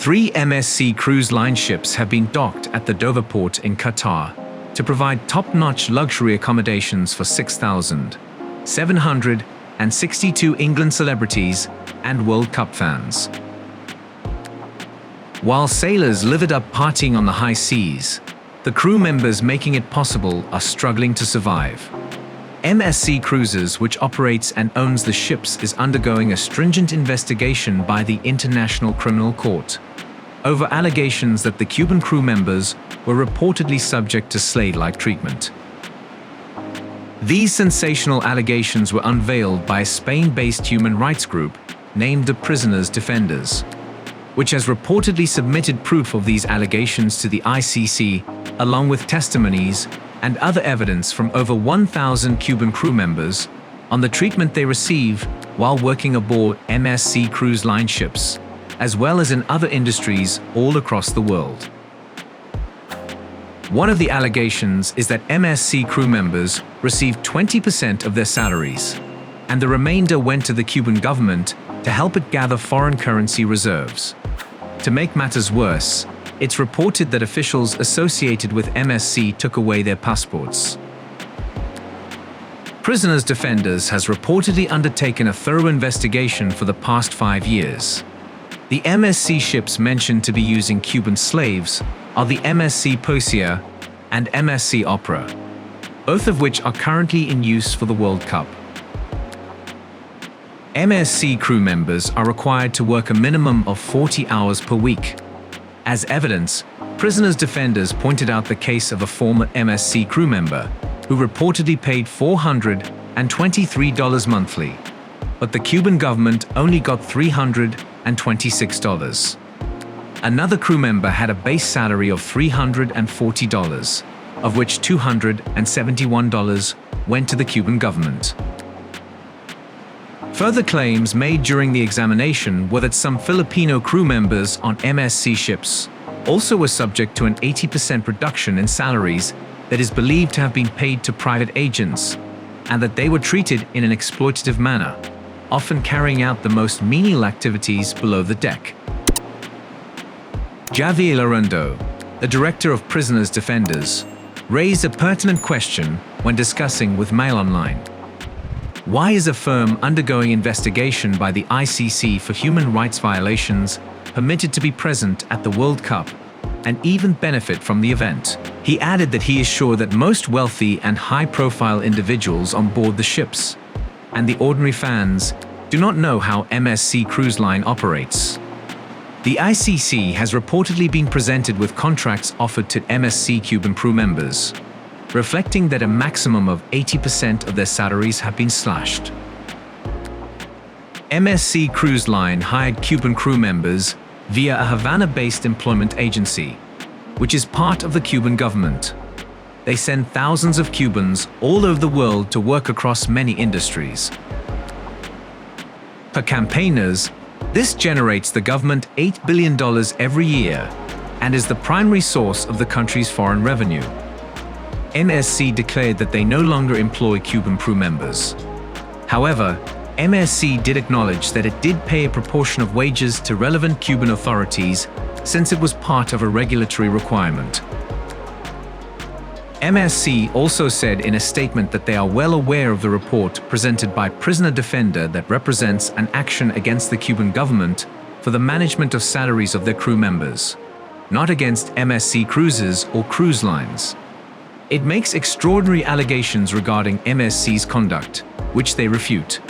3 MSC Cruise Line ships have been docked at the Dover port in Qatar to provide top-notch luxury accommodations for 6,762 England celebrities and World Cup fans. While sailors live it up partying on the high seas, the crew members making it possible are struggling to survive. MSC Cruises, which operates and owns the ships, is undergoing a stringent investigation by the International Criminal Court over allegations that the Cuban crew members were reportedly subject to slave-like treatment. These sensational allegations were unveiled by a Spain-based human rights group named the Prisoners Defenders, which has reportedly submitted proof of these allegations to the ICC, along with testimonies and other evidence from over 1,000 Cuban crew members on the treatment they receive while working aboard MSC Cruise Line ships, as well as in other industries all across the world. One of the allegations is that MSC crew members received 20% of their salaries, and the remainder went to the Cuban government to help it gather foreign currency reserves. To make matters worse, it's reported that officials associated with MSC took away their passports. Prisoners Defenders has reportedly undertaken a thorough investigation for the past 5 years. The MSC ships mentioned to be using Cuban slaves are the MSC Poesia and MSC Opera, both of which are currently in use for the World Cup. MSC crew members are required to work a minimum of 40 hours per week. As evidence, Prisoners Defenders pointed out the case of a former MSC crew member who reportedly paid $423 monthly, but the Cuban government only got $326. Another crew member had a base salary of $340, of which $271 went to the Cuban government. Further claims made during the examination were that some Filipino crew members on MSC ships also were subject to an 80% reduction in salaries that is believed to have been paid to private agents, and that they were treated in an exploitative manner, often carrying out the most menial activities below the deck. Javier Larundo, the director of Prisoners Defenders, raised a pertinent question when discussing with Mail Online. Why is a firm undergoing investigation by the ICC for human rights violations permitted to be present at the World Cup and even benefit from the event? He added that he is sure that most wealthy and high-profile individuals on board the ships and the ordinary fans do not know how MSC Cruise Line operates. The ICC has reportedly been presented with contracts offered to MSC Cuban crew members, reflecting that a maximum of 80% of their salaries have been slashed. MSC Cruise Line hired Cuban crew members via a Havana-based employment agency, which is part of the Cuban government. They send thousands of Cubans all over the world to work across many industries. Per campaigners, this generates the government $8 billion every year and is the primary source of the country's foreign revenue. MSC declared that they no longer employ Cuban crew members. However, MSC did acknowledge that it did pay a proportion of wages to relevant Cuban authorities since it was part of a regulatory requirement. MSC also said in a statement that they are well aware of the report presented by Prisoner Defender that represents an action against the Cuban government for the management of salaries of their crew members, not against MSC Cruises or cruise lines. It makes extraordinary allegations regarding MSC's conduct, which they refute.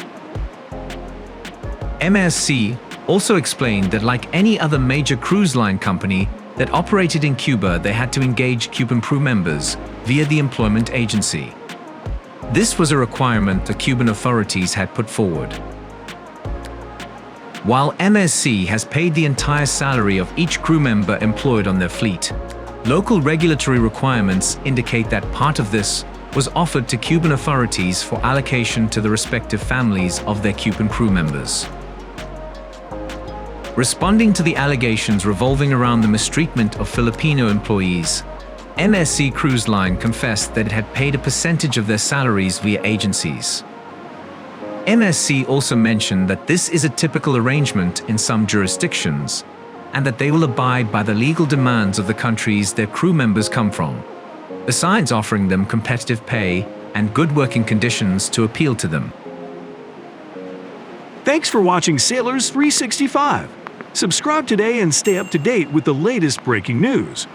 MSC also explained that like any other major cruise line company that operated in Cuba, they had to engage Cuban crew members via the employment agency. This was a requirement the Cuban authorities had put forward. While MSC has paid the entire salary of each crew member employed on their fleet, local regulatory requirements indicate that part of this was offered to Cuban authorities for allocation to the respective families of their Cuban crew members. Responding to the allegations revolving around the mistreatment of Filipino employees, MSC Cruise Line confessed that it had paid a percentage of their salaries via agencies. MSC also mentioned that this is a typical arrangement in some jurisdictions, and that they will abide by the legal demands of the countries their crew members come from, besides offering them competitive pay and good working conditions to appeal to them. Thanks for watching Sailors 365. Subscribe today and stay up to date with the latest breaking news.